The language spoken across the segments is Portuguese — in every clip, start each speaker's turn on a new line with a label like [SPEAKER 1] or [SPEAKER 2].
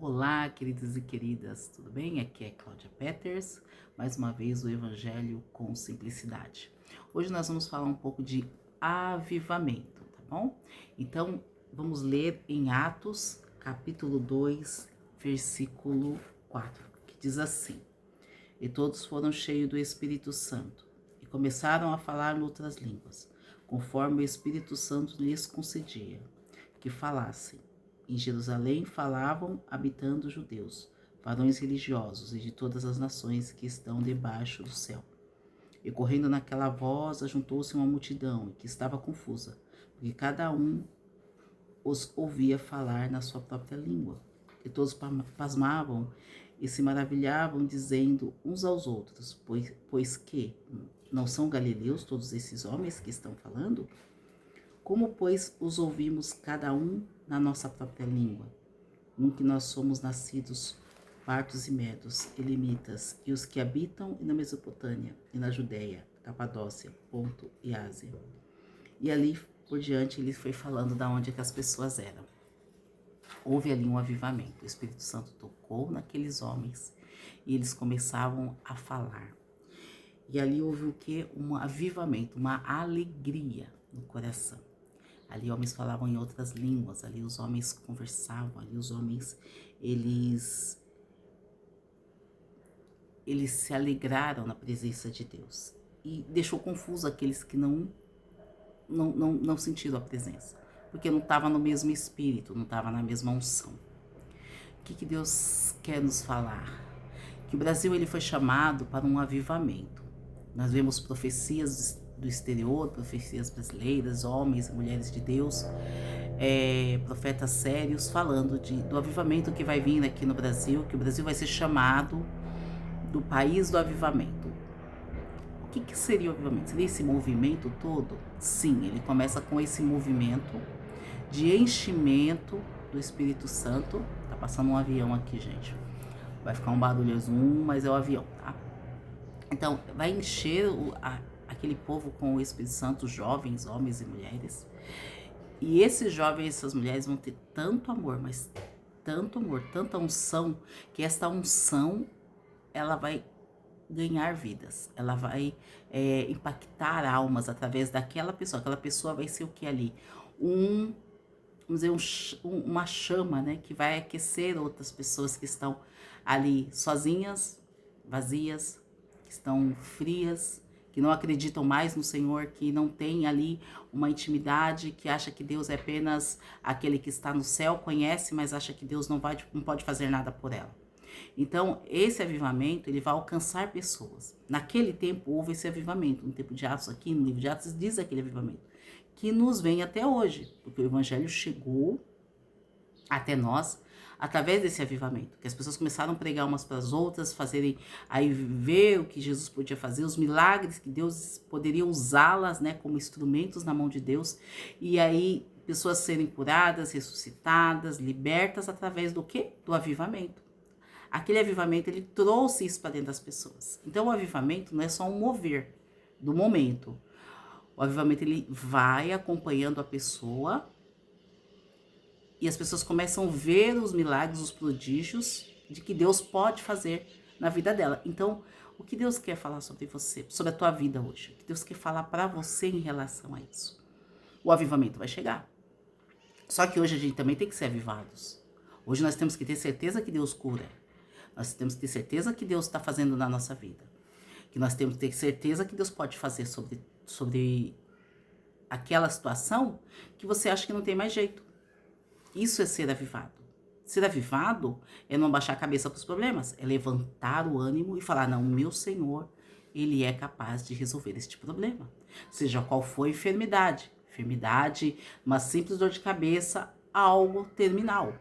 [SPEAKER 1] Olá, queridos e queridas, tudo bem? Aqui é Cláudia Peters, mais uma vez o Evangelho com Simplicidade. Hoje nós vamos falar um pouco de avivamento, tá bom? Então, vamos ler em Atos, capítulo 2, versículo 4, que diz assim: E todos foram cheios do Espírito Santo e começaram a falar noutras línguas, conforme o Espírito Santo lhes concedia que falassem. Em Jerusalém falavam, habitando judeus, varões religiosos e de todas as nações que estão debaixo do céu. E correndo naquela voz, ajuntou-se uma multidão que estava confusa, porque cada um os ouvia falar na sua própria língua. E todos pasmavam e se maravilhavam, dizendo uns aos outros, pois que não são galileus todos esses homens que estão falando? Como, pois, os ouvimos cada um na nossa própria língua? Que nós somos nascidos partos e medos, elimitas, e os que habitam na Mesopotâmia, e na Judéia, Capadócia, Ponto e Ásia. E ali por diante ele foi falando da onde que as pessoas eram. Houve ali um avivamento, o Espírito Santo tocou naqueles homens e eles começavam a falar. E ali houve o que? Um avivamento, uma alegria no coração. Ali homens falavam em outras línguas, ali os homens conversavam, ali os homens, eles se alegraram na presença de Deus. E deixou confuso aqueles que não sentiram a presença, porque não estava no mesmo espírito, não estava na mesma unção. O que Deus quer nos falar? Que o Brasil ele foi chamado para um avivamento. Nós vemos profecias do exterior, profecias brasileiras, homens e mulheres de Deus, profetas sérios falando do avivamento que vai vir aqui no Brasil, que o Brasil vai ser chamado do país do avivamento. O que seria o avivamento? Seria esse movimento todo? Sim, ele começa com esse movimento de enchimento do Espírito Santo. Tá passando um avião aqui, gente. Vai ficar um barulho zoom, mas é o avião, tá? Então, vai encher aquele povo com o Espírito Santo, jovens, homens e mulheres. E esses jovens e essas mulheres vão ter tanto amor, mas tanto amor, tanta unção, que esta unção, ela vai ganhar vidas. Ela vai impactar almas através daquela pessoa. Aquela pessoa vai ser o que ali? Vamos dizer, uma chama, né? Que vai aquecer outras pessoas que estão ali sozinhas, vazias, que estão frias, que não acreditam mais no Senhor, que não tem ali uma intimidade, que acha que Deus é apenas aquele que está no céu, conhece, mas acha que Deus não pode fazer nada por ela. Então, esse avivamento, ele vai alcançar pessoas. Naquele tempo, houve esse avivamento. No tempo de Atos, aqui no livro de Atos, diz aquele avivamento, que nos vem até hoje, porque o Evangelho chegou até nós através desse avivamento, que as pessoas começaram a pregar umas para as outras, fazerem aí ver o que Jesus podia fazer, os milagres que Deus poderia usá-las, né, como instrumentos na mão de Deus, e aí pessoas serem curadas, ressuscitadas, libertas através do quê? Do avivamento. Aquele avivamento, ele trouxe isso para dentro das pessoas. Então, o avivamento não é só um mover do momento. O avivamento, ele vai acompanhando a pessoa e as pessoas começam a ver os milagres, os prodígios de que Deus pode fazer na vida dela. Então, o que Deus quer falar sobre você, sobre a tua vida hoje? O que Deus quer falar para você em relação a isso? O avivamento vai chegar. Só que hoje a gente também tem que ser avivados. Hoje nós temos que ter certeza que Deus cura. Nós temos que ter certeza que Deus está fazendo na nossa vida. Que nós temos que ter certeza que Deus pode fazer sobre aquela situação que você acha que não tem mais jeito. Isso é ser avivado. Ser avivado é não baixar a cabeça para os problemas, é levantar o ânimo e falar, não, o meu Senhor, Ele é capaz de resolver este problema. Seja qual for a enfermidade, uma simples dor de cabeça, algo terminal.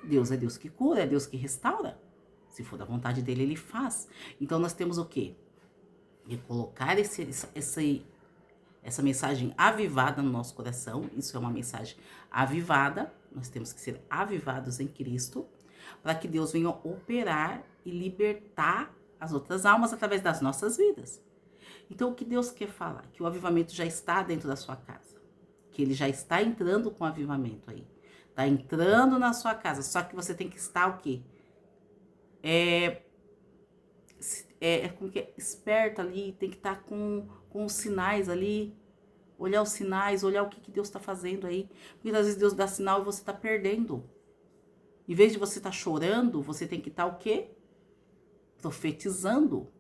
[SPEAKER 1] Deus é Deus que cura, é Deus que restaura. Se for da vontade dele, Ele faz. Então nós temos o quê? De colocar essa mensagem avivada no nosso coração. Isso é uma mensagem avivada. Nós temos que ser avivados em Cristo para que Deus venha operar e libertar as outras almas através das nossas vidas. Então, o que Deus quer falar? Que o avivamento já está dentro da sua casa. Que Ele já está entrando com o avivamento aí. Tá entrando na sua casa, só que você tem que estar o quê? Como que é? Esperta ali, tem que estar com os sinais ali, olhar os sinais, olhar o que Deus está fazendo aí. Porque às vezes Deus dá sinal e você está perdendo. Em vez de você estar chorando, você tem que estar o quê? Profetizando.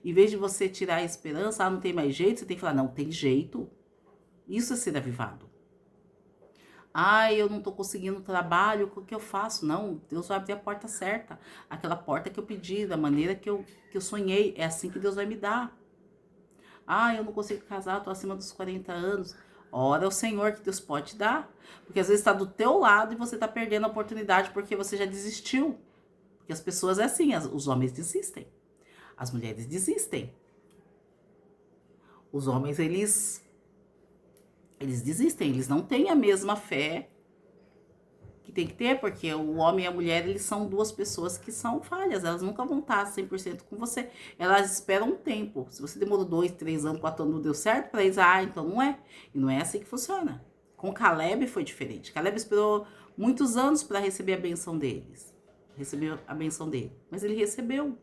[SPEAKER 1] Em vez de você tirar a esperança, não tem mais jeito, você tem que falar, não, tem jeito. Isso é ser avivado. Eu não tô conseguindo trabalho, o que eu faço? Não, Deus vai abrir a porta certa. Aquela porta que eu pedi, da maneira que eu sonhei. É assim que Deus vai me dar. Eu não consigo casar, tô acima dos 40 anos. Ora é o Senhor que Deus pode dar. Porque às vezes está do teu lado e você tá perdendo a oportunidade porque você já desistiu. Porque as pessoas é assim, os homens desistem. As mulheres desistem. Os homens, eles desistem, eles não têm a mesma fé que tem que ter, porque o homem e a mulher, eles são duas pessoas que são falhas, elas nunca vão estar 100% com você, elas esperam um tempo. Se você demorou 2, 3 anos, 4 anos, não deu certo para eles, então não é. E não é assim que funciona. Com Caleb foi diferente. Caleb esperou muitos anos para receber a benção deles, receber a benção dele, mas ele recebeu.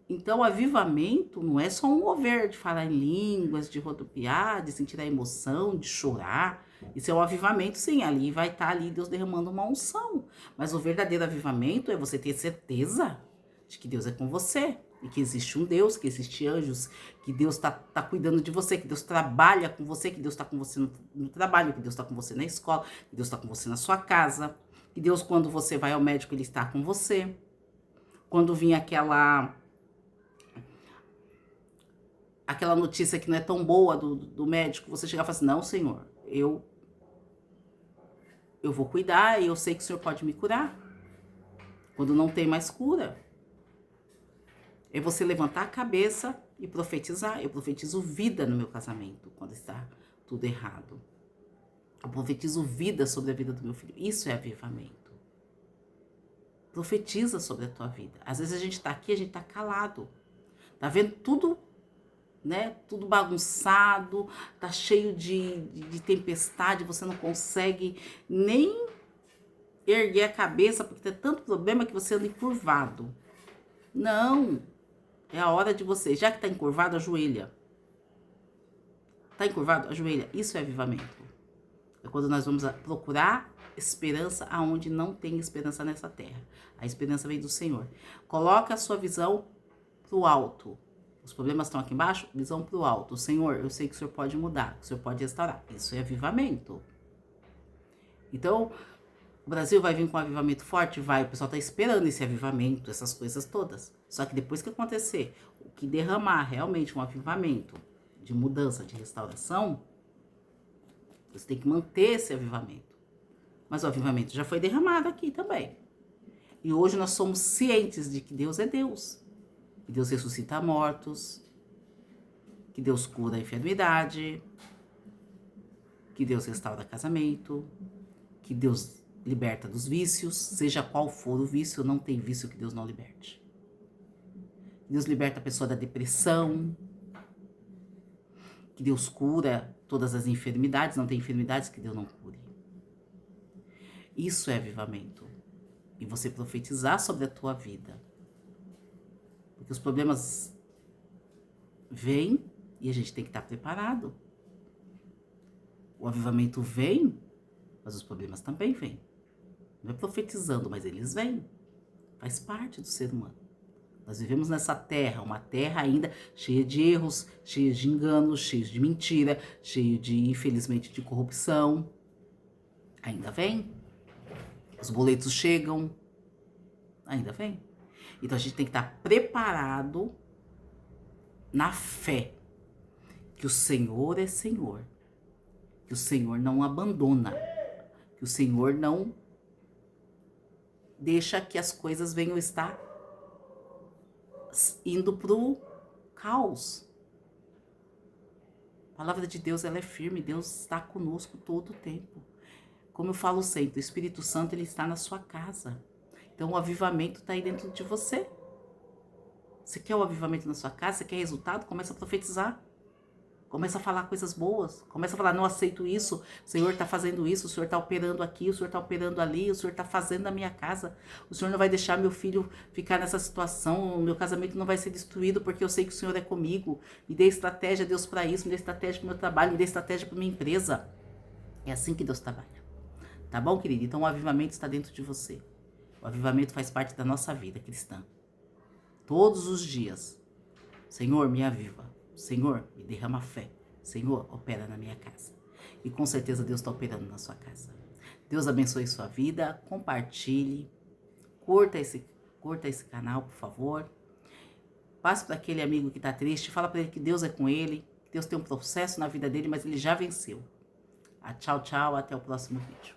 [SPEAKER 1] Então, o avivamento não é só um mover de falar em línguas, de rodopiar, de sentir a emoção, de chorar. Isso é um avivamento, sim. Ali vai estar ali Deus derramando uma unção. Mas o verdadeiro avivamento é você ter certeza de que Deus é com você. E que existe um Deus, que existe anjos, que Deus está cuidando de você, que Deus trabalha com você, que Deus está com você no trabalho, que Deus está com você na escola, que Deus está com você na sua casa. Que Deus, quando você vai ao médico, Ele está com você. Quando vinha aquela notícia que não é tão boa do médico, você chegar e falar assim, não, Senhor, eu vou cuidar e eu sei que o Senhor pode me curar. Quando não tem mais cura, é você levantar a cabeça e profetizar. Eu profetizo vida no meu casamento, quando está tudo errado. Eu profetizo vida sobre a vida do meu filho. Isso é avivamento. Profetiza sobre a tua vida. Às vezes a gente tá aqui, a gente tá calado. Tá vendo tudo, né? Tudo bagunçado, tá cheio de tempestade, você não consegue nem erguer a cabeça, porque tem tanto problema que você anda encurvado. Não, é a hora de você, já que tá encurvado, ajoelha. Tá encurvado? Ajoelha. Isso é avivamento. É quando nós vamos procurar esperança aonde não tem esperança nessa terra. A esperança vem do Senhor. Coloca a sua visão pro alto. Os problemas estão aqui embaixo, visão pro alto. Senhor, eu sei que o Senhor pode mudar, que o Senhor pode restaurar. Isso é avivamento. Então, o Brasil vai vir com um avivamento forte? Vai. O pessoal tá esperando esse avivamento, essas coisas todas. Só que depois que acontecer, o que derramar realmente um avivamento de mudança, de restauração, você tem que manter esse avivamento. Mas o avivamento já foi derramado aqui também. E hoje nós somos cientes de que Deus é Deus. Que Deus ressuscita mortos, que Deus cura a enfermidade, que Deus restaura casamento, que Deus liberta dos vícios, seja qual for o vício, não tem vício que Deus não liberte. Deus liberta a pessoa da depressão, que Deus cura todas as enfermidades, não tem enfermidades que Deus não cure. Isso é avivamento. E você profetizar sobre a tua vida. Porque os problemas vêm e a gente tem que estar preparado. O avivamento vem, mas os problemas também vêm. Não é profetizando, mas eles vêm. Faz parte do ser humano. Nós vivemos nessa terra, uma terra ainda cheia de erros, cheia de enganos, cheia de mentira, cheia de, infelizmente, de corrupção. Ainda vem. Os boletos chegam. Ainda vem. Então a gente tem que estar preparado na fé que o Senhor é Senhor, que o Senhor não abandona, que o Senhor não deixa que as coisas venham estar indo pro caos. A palavra de Deus, ela é firme, Deus está conosco todo o tempo. Como eu falo sempre, o Espírito Santo, ele está na sua casa. Então o avivamento está aí dentro de você. Você quer o avivamento na sua casa? Você quer resultado? Começa a profetizar. Começa a falar coisas boas. Começa a falar, não aceito isso. O Senhor está fazendo isso. O Senhor está operando aqui. O Senhor está operando ali. O Senhor está fazendo na minha casa. O Senhor não vai deixar meu filho ficar nessa situação. O meu casamento não vai ser destruído porque eu sei que o Senhor é comigo. Me dê estratégia, Deus, para isso. Me dê estratégia para o meu trabalho. Me dê estratégia para minha empresa. É assim que Deus trabalha. Tá bom, querido? Então o avivamento está dentro de você. O avivamento faz parte da nossa vida cristã. Todos os dias. Senhor, me aviva. Senhor, me derrama fé. Senhor, opera na minha casa. E com certeza Deus está operando na sua casa. Deus abençoe sua vida. Compartilhe. Curta esse canal, por favor. Passe para aquele amigo que está triste. Fala para ele que Deus é com ele. Que Deus tem um processo na vida dele, mas ele já venceu. Tchau, tchau. Até o próximo vídeo.